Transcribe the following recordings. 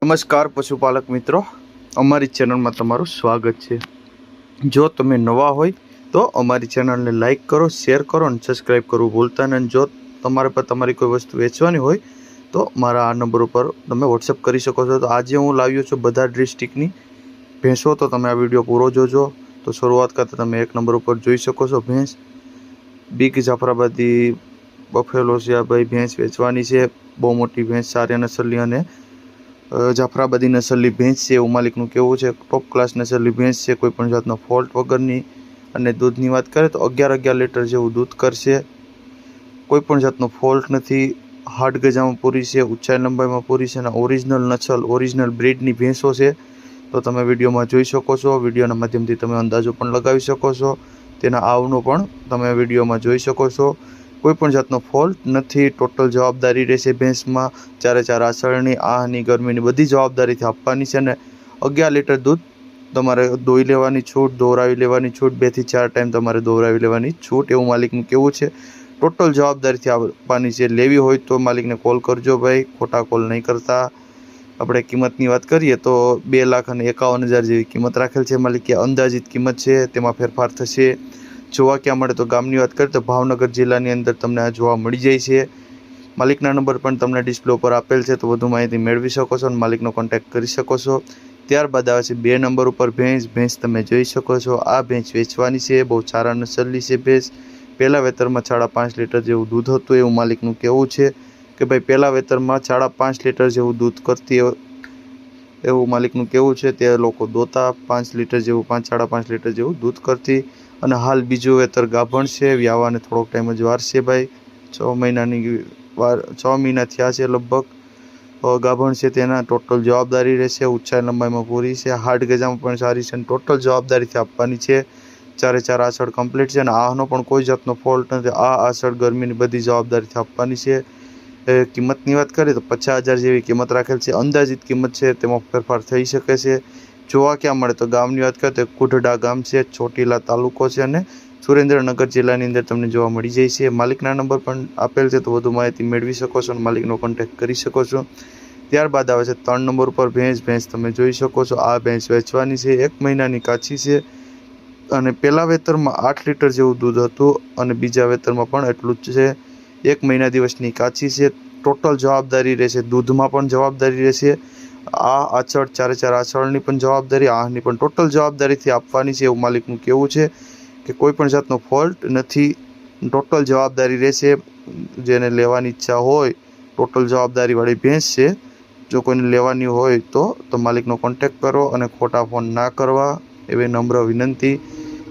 નમસ્કાર પશુપાલક મિત્રો, અમારી ચેનલમાં તમારું સ્વાગત છે। જો તમે નવા હોય તો અમારી ચેનલને લાઇક કરો, શેર કરો અને સબસ્ક્રાઈબ કરવું ભૂલતા નહીં। જો તમારે પર તમારી કોઈ વસ્તુ વેચવાની હોય તો મારા આ નંબર ઉપર તમે વોટ્સઅપ કરી શકો છો। તો આજે હું લાવ્યો છું બધા ડિસ્ટ્રિક્ટની ભેંસો, તો તમે આ વિડીયો પૂરો જોજો। તો શરૂઆત કરતાં તમે એક નંબર ઉપર જોઈ શકો છો ભેંસ બિગ જાફરાબાદી બફેલો છે। આ ભાઈ ભેંસ વેચવાની છે, બહુ મોટી ભેંસ, સારી નસલની અને જાફરાબાદી નસલની ભેંસ છે એવું માલિકનું કહેવું છે। ટોપ ક્લાસ નસલની ભેંસ છે, કોઈ પણ જાતનો ફોલ્ટ વગરની। અને દૂધની વાત કરીએ તો 11 લીટર જેવું દૂધ કરશે, કોઈ પણ જાતનો ફોલ્ટ નથી। હાડ ગજામાં પૂરી છે, ઊંચાઈ લંબાઈમાં પૂરી છે અને ઓરિજિનલ નસલ, ઓરિજિનલ બ્રીડની ભેંસો છે। તો તમે વિડીયોમાં જોઈ શકો છો, વિડીયોના માધ્યમથી તમે અંદાજો પણ લગાવી શકો છો, તેના આવનો પણ તમે વિડીયોમાં જોઈ શકો છો। કોઈ પણ જાતનો ફોલ્ટ નથી, ટોટલ જવાબદારી રહેશે ભેંસમાં। ચારે ચાર આસળની, આહની, ગરમીની બધી જવાબદારીથી આપવાની છે અને 11 લીટર દૂધ તમારે દોઈ લેવાની છૂટ, દોરાવી લેવાની છૂટ, 2 થી 4 ટાઈમ તમારે દોરાવી લેવાની છૂટ એવું માલિકનું કહેવું છે। ટોટલ જવાબદારીથી આપવાની છે। લેવી હોય તો માલિકને કોલ કરજો ભાઈ, ખોટા કોલ નહીં કરતા। આપણે કિંમતની વાત કરીએ તો 2,51,000 જેવી કિંમત રાખેલ છે માલિકે, અંદાજિત કિંમત છે, તેમાં ફેરફાર થશે। જોવા ક્યાં મળે તો ગામની વાત કરીએ તો ભાવનગર જિલ્લાની અંદર તમને આ જોવા મળી જાય છે। માલિકના નંબર પણ તમને ડિસ્પ્લે ઉપર આપેલ છે, તો વધુ માહિતી મેળવી શકો છો અને માલિકનો કોન્ટેક્ટ કરી શકો છો। ત્યારબાદ આવે છે 2 નંબર ઉપર ભેંસ તમે જોઈ શકો છો। આ ભેંસ વેચવાની છે, બહુ સારા નસલની છે ભેંસ। પહેલા વેતરમાં 5.5 લીટર જેવું દૂધ હતું એવું માલિકનું કહેવું છે કે ભાઈ પહેલા વેતરમાં 5.5 લીટર જેવું દૂધ કરતી એવું માલિકનું કહેવું છે। તે લોકો દોતા 5 લીટર જેવું, 5.5 લીટર જેવું દૂધ કરતી અને હાલ બીજું વેતર ગાભણ છે, વ્યાવાને થોડોક ટાઈમ જ વાર છે ભાઈ, 6 મહિનાની વાર, 6 મહિના થયા છે લગભગ ગાભણ છે। તેના ટોટલ જવાબદારી રહેશે, ઊંચાઈ લંબાઈમાં પૂરી છે, હાડ ગજામાં પણ સારી છે અને ટોટલ જવાબદારીથી આપવાની છે। ચારે ચાર આસળ કમ્પ્લીટ છે અને આનો પણ કોઈ જાતનો ફોલ્ટ નથી। આ આસળ ગરમીની બધી જવાબદારીથી આપવાની છે। કિંમતની વાત કરીએ તો 50,000 જેવી કિંમત રાખેલ છે, અંદાજિત કિંમત છે, તેમાં ફેરફાર થઈ શકે છે। જોવા ક્યાં મળે તો ગામની વાત કરીએ તો કુઢડા ગામ છે, ચોટીલા તાલુકો છે અને સુરેન્દ્રનગર જિલ્લાની અંદર તમને જોવા મળી જાય છે। માલિકના નંબર પણ આપેલ છે, તો વધુ માહિતી મેળવી શકો છો અને માલિકનો કોન્ટેક્ટ કરી શકો છો। ત્યારબાદ આવે છે 3 નંબર ઉપર ભેંસ તમે જોઈ શકો છો। આ ભેંસ વેચવાની છે, 1 મહિનાની કાચી છે અને પહેલા વેતરમાં 8 લીટર જેવું દૂધ હતું અને બીજા વેતરમાં પણ એટલું જ છે। 1 મહિના દિવસની કાચી છે, ટોટલ જવાબદારી રહેશે, દૂધમાં પણ જવાબદારી રહેશે। આ આચળ, ચારે ચાર આચળની પણ જવાબદારી, આહની પણ ટોટલ જવાબદારીથી આપવાની છે એવું માલિકનું કહેવું છે કે કોઈ પણ જાતનો ફોલ્ટ નથી, ટોટલ જવાબદારી રહેશે। જેને લેવાની ઈચ્છા હોય, ટોટલ જવાબદારીવાળી ભેંસ છે। જો કોઈને લેવાની હોય તો માલિકનો કોન્ટેક્ટ કરો અને ખોટા ફોન ના કરવા એવી નમ્ર વિનંતી।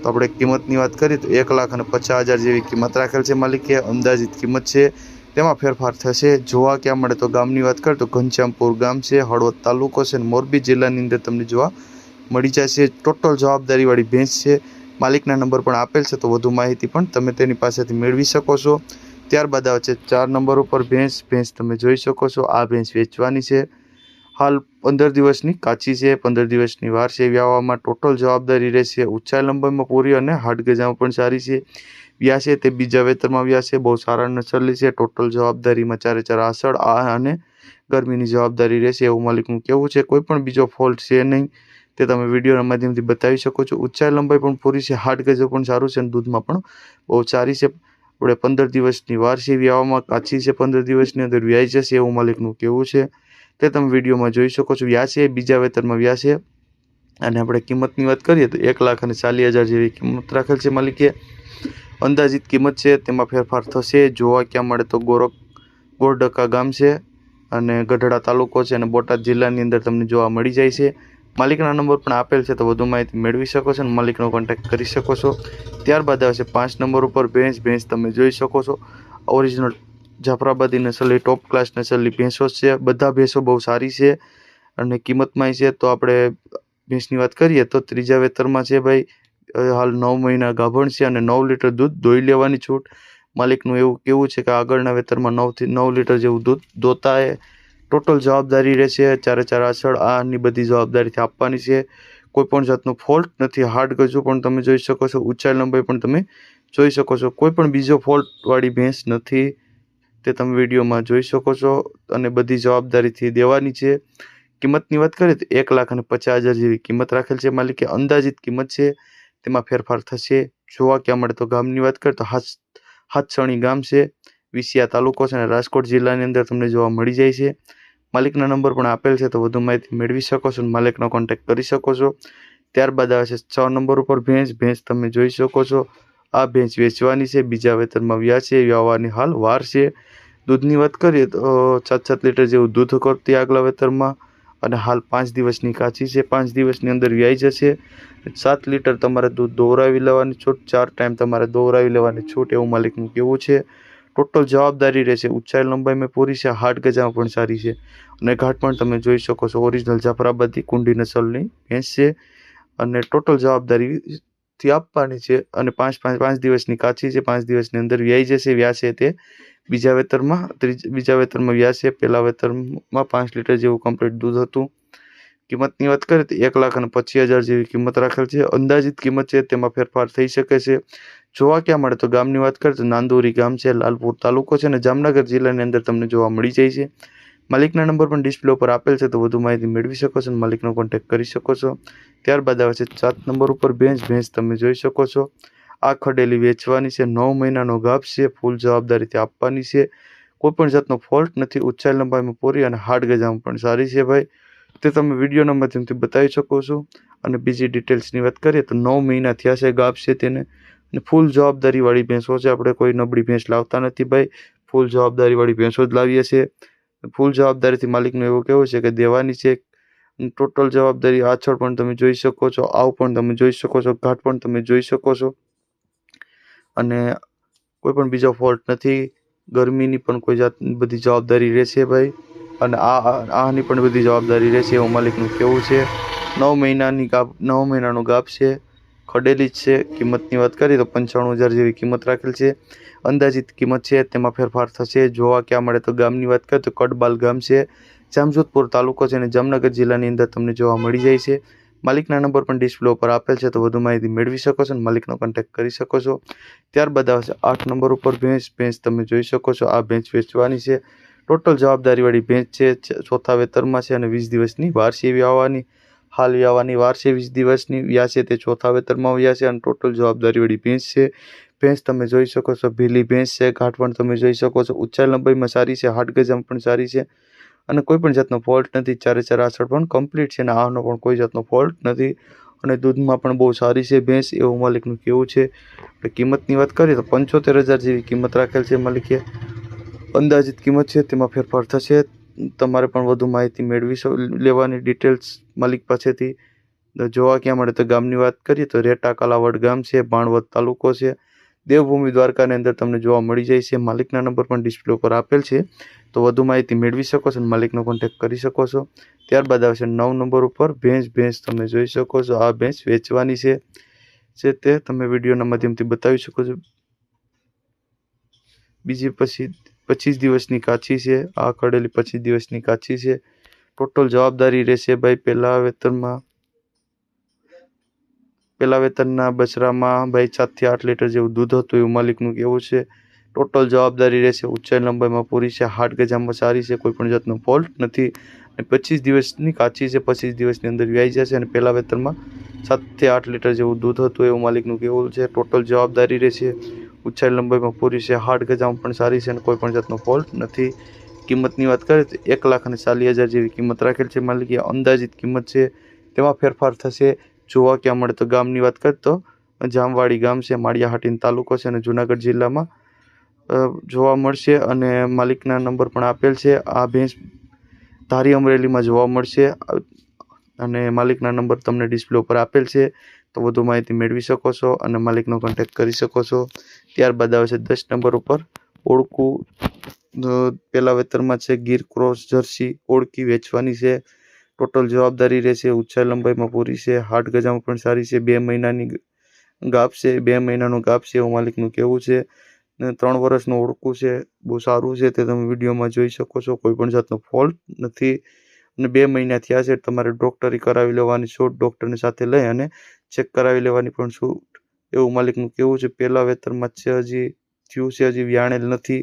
તો આપણે કિંમતની વાત કરીએ તો 1,50,000 જેવી કિંમત રાખેલ છે માલિકે, અંદાજિત કિંમત છે, તેમાં ફેરફાર થશે। જોવા ક્યાં મળે તો ગામની વાત કરીએ તો ઘનશ્યામપુર ગામ છે, હળવદ તાલુકો છે અને મોરબી જિલ્લાની અંદર તમને જોવા મળી જશે। ટોટલ જવાબદારીવાળી ભેંસ છે, માલિકના નંબર પણ આપેલ છે, તો વધુ માહિતી પણ તમે તેની પાસેથી મેળવી શકો છો। ત્યારબાદ આવે છે 4 નંબર ઉપર ભેંસ તમે જોઈ શકો છો। આ ભેંસ વેચવાની છે, હાલ 15 દિવસની કાચી છે, 15 દિવસની વાર છે વ્યાવામાં। ટોટલ જવાબદારી રહેશે, ઊંચાઈ લંબાઈમાં પૂરી અને હાડ ગજામાં પણ સારી છે। વ્યાસે તે બીજા વેતરમાં વ્યાસે, બહુ સારા નસલની છે। ટોટલ જવાબદારીમાં ચારે ચાર આસળ, આ અને ગરમીની જવાબદારી રહેશે એવું માલિકનું કહેવું છે। કોઈ પણ બીજો ફોલ્ટ છે નહીં, તે તમે વિડીયોના માધ્યમથી બતાવી શકો છો। ઊંચાઈ લંબાઈ પણ પૂરી છે, હાડ ગજો પણ સારું છે અને દૂધમાં પણ બહુ સારી છે। આપણે 15 દિવસની વાર છે વ્યાવામાં, કાચી છે, 15 દિવસની અંદર વ્યાઈ જશે એવું માલિકનું કહેવું છે, તે તમે વિડીયોમાં જોઈ શકો છો। વ્યાસે બીજા વેતરમાં વ્યાસે અને આપણે કિંમતની વાત કરીએ તો 1,40,000 જેવી કિંમત રાખેલ છે માલિકે, અંદાજિત કિંમત છે, તેમાં ફેરફાર થશે। જોવા ક્યાં મળે તો ગોરડકા ગામ છે અને ગઢડા તાલુકો છે અને બોટાદ જિલ્લાની અંદર તમને જોવા મળી જાય છે। માલિકના નંબર પણ આપેલ છે, તો વધુ માહિતી મેળવી શકો છો અને માલિકનો કોન્ટેક્ટ કરી શકો છો। ત્યારબાદ આવશે 5 નંબર ઉપર ભેંસ તમે જોઈ શકો છો। ઓરિજિનલ જાફરાબાદી નસલની, ટોપ ક્લાસ નસલની ભેંસો છે, બધા ભેંસો બહુ સારી છે અને કિંમતમાં છે। તો આપણે ભેંસની વાત કરીએ તો ત્રીજા વેતરમાં છે ભાઈ, હાલ 9 મહિના ગાભણ છે અને 9 લીટર દૂધ દોઈ લેવાની છૂટ। માલિકનું એવું કેવું છે કે આગળના વેતરમાં 9 થી 9 લીટર જેવું દૂધ દોતા એ ટોટલ જવાબદારી રહેશે, ચારે ચાર આસળ, આની બધી જવાબદારીથી આપવાની છે। કોઈ પણ જાતનો ફોલ્ટ નથી, હાડ ગજુ પણ તમે જોઈ શકો છો, ઊંચાઈ લંબાઈ પણ તમે જોઈ શકો છો, કોઈ પણ બીજો ફોલ્ટવાળી ભેંસ નથી, તે તમે વિડીયોમાં જોઈ શકો છો અને બધી જવાબદારીથી દેવાની છે। કિંમતની વાત કરીએ તો 1,50,000 જેવી કિંમત રાખેલ છે માલિકે. અંદાજિત કિંમત છે તેમાં ફેરફાર થશે. જોવા ક્યાં મળે તો ગામની વાત કરીએ તો હાથસણી ગામ છે, વિસિયા તાલુકો છે અને રાજકોટ જિલ્લાની અંદર તમને જોવા મળી જાય છે. માલિકના નંબર પણ આપેલ છે, તો વધુ માહિતી મેળવી શકો છો અને માલિકનો કોન્ટેક્ટ કરી શકો છો. ત્યારબાદ આવે છે 6 નંબર ઉપર ભેંસ તમે જોઈ શકો છો. આ ભેંસ વેચવાની છે, બીજા વેતરમાં વ્યા છે, વ્યાવાની હાલ વાર છે. દૂધની વાત કરીએ તો 7 લીટર જેવું દૂધ કરતી આગલા વેતરમાં અને હાલ 5 દિવસની કાચી છે. 5 દિવસની અંદર વ્યાઈ જશે. 7 લીટર તમારે દૂધ દોરાવી લેવાની છૂટ, 4 ટાઈમ તમારે દોરાવી લેવાની છૂટ, એવું માલિકનું કહેવું છે. ટોટલ જવાબદારી રહેશે. ઊંચાઈ લંબાઈમાં પૂરી છે, હાટ ગજામાં પણ સારી છે અને ઘાટ પણ તમે જોઈ શકો છો. ઓરિજિનલ જાફરાબાદી કુંડી નસલની ભેંસ છે અને ટોટલ જવાબદારીથી આપવાની છે અને 5 દિવસની કાચી છે. 5 દિવસની અંદર વ્યાઈ જશે. વ્યાસે તે બીજા વેતરમાં વ્યાસે પહેલા વેતરમાં 5 લીટર જેવું કમ્પ્લીટ દૂધ હતું. કિંમતની વાત કરીએ તો 1,25,000 જેવી કિંમત રાખેલ છે. અંદાજિત કિંમત છે તેમાં ફેરફાર થઈ શકે છે. જોવા ક્યાં મળે તો ગામની વાત કરીએ તો નાંદોરી ગામ છે, લાલપુર તાલુકો છે અને જામનગર જિલ્લાની અંદર તમને જોવા મળી જાય છે. માલિકના નંબર પણ ડિસ્પ્લે ઉપર આપેલ છે, તો વધુ માહિતી મેળવી શકો છો અને માલિકનો કોન્ટેક્ટ કરી શકો છો. ત્યારબાદ આવે છે 7 નંબર ઉપર ભેંસ તમે જોઈ શકો છો. આ ખડેલી વેચવાની છે, 9 મહિનાનો ગાભ છે, ફૂલ જવાબદારીથી આપવાની છે, કોઈપણ જાતનો ફોલ્ટ નથી. ઊંચાઈ લંબાઈમાં પૂરી અને હાડ ગજામાં પણ સારી છે ભાઈ, તે તમે વિડીયોના માધ્યમથી બતાવી શકો છો. અને બીજી ડિટેલ્સની વાત કરીએ તો 9 મહિના થયા છે ગાભ છે તેને અને ફૂલ જવાબદારીવાળી ભેંસો છે. આપણે કોઈ નબળી ભેંસ લાવતા નથી ભાઈ, ફૂલ જવાબદારીવાળી ભેંસો જ લાવીએ છીએ. ફૂલ જવાબદારીથી માલિકનું એવું કહેવું છે કે દેવાની છે. ટોટલ જવાબદારી આછળ પણ તમે જોઈ શકો છો, આવ પણ તમે જોઈ શકો છો, ઘાટ પણ તમે જોઈ શકો છો અને કોઈ પણ બીજો ફોલ્ટ નથી. ગરમીની પણ કોઈ જાતની બધી જવાબદારી રહેશે ભાઈ અને આની પણ બધી જવાબદારી રહેશે એવું માલિકનું કહેવું છે. 9 મહિનાનો ગાભ છે, ખડેલી જ છે. કિંમતની વાત કરીએ તો 95,000 જેવી કિંમત રાખેલ છે. અંદાજિત કિંમત છે તેમાં ફેરફાર થશે. જોવા ક્યાં મળે તો ગામની વાત કરીએ તો કડબાલ ગામ છે, જામજોધપુર તાલુકો છે અને જામનગર જિલ્લાની અંદર તમને જોવા મળી જાય છે. માલિકના નંબર પણ ડિસ્પ્લે ઉપર આપેલ છે, તો વધુ માહિતી મેળવી શકો છો અને માલિકનો કોન્ટેક્ટ કરી શકો છો. ત્યારબાદ આવશે 8 નંબર ઉપર ભેંસ તમે જોઈ શકો છો. આ ભેંસ વેચવાની છે. ટોટલ જવાબદારીવાળી ભેંસ છે, ચોથા વેતરમાં છે અને 20 દિવસની વાર છે વ્યાવાની. હાલ વ્યાવાની વાર છે 20 દિવસની. વ્યાસે તે ચોથા વેતરમાં વ્યા છે અને ટોટલ જવાબદારીવાળી ભેંસ છે. ભેંસ તમે જોઈ શકો છો, ભીલી ભેંસ છે, ઘાટ પણ તમે જોઈ શકો છો. ઊંચાઈ લંબાઈમાં સારી છે, હાટ ગજામાં પણ સારી છે અને કોઈ પણ જાતનો ફોલ્ટ નથી. ચારે આછળ પણ કમ્પ્લીટ છે અને આનો પણ કોઈ જાતનો ફોલ્ટ નથી અને દૂધમાં પણ બહુ સારી છે ભેંસ, એવું માલિકનું કહેવું છે. કિંમતની વાત કરીએ તો 75,000 જેવી કિંમત રાખેલ છે માલિકે. અંદાજિત કિંમત છે તેમાં ફેરફાર થશે. તમારે પણ વધુ માહિતી મેળવી લેવાની ડિટેલ્સ માલિક પાસેથી. જોવા ક્યાં મળે તો ગામની વાત કરીએ તો રેટા કાલાવડ ગામ છે, ભાણવડ તાલુકો છે, દેવભૂમિ દ્વારકાની અંદર તમને જોવા મળી જાય છે. માલિકના નંબર પણ ડિસ્પ્લે ઉપર આપેલ છે, તો વધુ માહિતી મેળવી શકો છો અને માલિકનો કોન્ટેક્ટ કરી શકો છો. ત્યારબાદ આવશે 9 નંબર ઉપર ભેંસ તમે જોઈ શકો છો. આ ભેંસ વેચવાની છે તે તમે વિડીયોના માધ્યમથી બતાવી શકો છો. બીજી પછી 25 દિવસની કાચી છે. આ ખડેલી 25 દિવસની કાચી છે. ટોટલ જવાબદારી રહેશે ભાઈ પહેલા વેતનના બછરામાં ભાઈ 7 થી 8 લીટર જેવું દૂધ હતું એવું માલિકનું કહેવું છે. ટોટલ જવાબદારી રહેશે. ઊંચાઈ લંબાઈમાં પૂરી છે, હાટ ગજામાં સારી છે, કોઈ પણ જાતનો ફોલ્ટ નથી અને 25 દિવસની કાચી છે. 25 દિવસની અંદર વ્યાઈ જશે અને પહેલા વેતનમાં 7 થી 8 લીટર જેવું દૂધ હતું એવું માલિકનું કહેવું છે. ટોટલ જવાબદારી રહેશે. ઊંચાઈ લંબાઈમાં પૂરી છે, હાટ ગજામાં પણ સારી છે અને કોઈ પણ જાતનો ફોલ્ટ નથી. કિંમતની વાત કરીએ તો 1,40,000 જેવી કિંમત રાખેલ છે માલિકે. અંદાજિત કિંમત છે તેમાં ફેરફાર થશે. જોવા ક્યાં મળે તો ગામની વાત કરીએ તો જામવાડી ગામ છે, માળિયાહાટી તાલુકો છે અને જુનાગઢ જિલ્લામાં જોવા મળશે અને માલિકના નંબર પણ આપેલ છે. આ ભેંસ ધારી અમરેલીમાં જોવા મળશે અને માલિકના નંબર તમને ડિસ્પ્લે ઉપર આપેલ છે, તો વધુ માહિતી મેળવી શકો છો અને માલિકનો કોન્ટેક્ટ કરી શકો છો. ત્યારબાદ આવે છે 10 નંબર ઉપર ઓળકું, પહેલા વેતરમાં છે, ગીર ક્રોસ જર્સી ઓળકી વેચવાની છે. ટોટલ જવાબદારી રહેશે. ઊંચાઈ લંબાઈમાં પૂરી છે, હાટ ગજામાં પણ સારી છે, 2 મહિનાની ગાભ છે, 2 મહિનાનું ગાભ છે એવું માલિકનું કહેવું છે. 3 વર્ષનું ઓળકું છે, બહુ સારું છે, તે તમે વિડીયોમાં જોઈ શકો છો. કોઈ પણ જાતનો ફોલ્ટ નથી અને 2 મહિના થયા છે. તમારે ડોક્ટરી કરાવી લેવાની છૂટ, ડોક્ટરને સાથે લઈ અને ચેક કરાવી લેવાની પણ છૂટ, એવું માલિકનું કહેવું છે. પહેલા વેતરમાં છે, હજી થયું છે, હજી વ્યાણેલ નથી.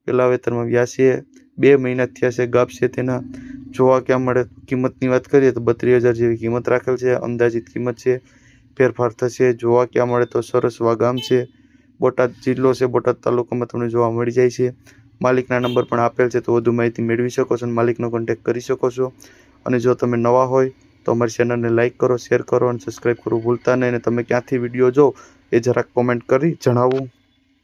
પહેલા વેતરમાં વ્યાસે 2 મહિના થયા છે. ગાભ છે તેના જોવા ક્યાં મળે? કિંમતની વાત કરીએ તો 32,000 જેવી કિંમત રાખેલ છે. અંદાજિત કિંમત છે, ફેરફાર થશે. જોવા ક્યાં મળે તો સરસવા ગામ છે, બોટાદ જિલ્લો છે. બોટાદ તાલુકામાં તમને જોવા મળી જાય છે. માલિકના નંબર પણ આપેલ છે, તો વધુ માહિતી મેળવી શકો છો અને માલિકનો કોન્ટેક્ટ કરી શકો છો. અને જો તમે નવા હોય તો અમારી ચેનલને લાઇક કરો, શેર કરો અને સબસ્ક્રાઈબ કરવું ભૂલતા નહીં. અને તમે ક્યાંથી વિડીયો જો એ જરાક કોમેન્ટ કરી જણાવવું.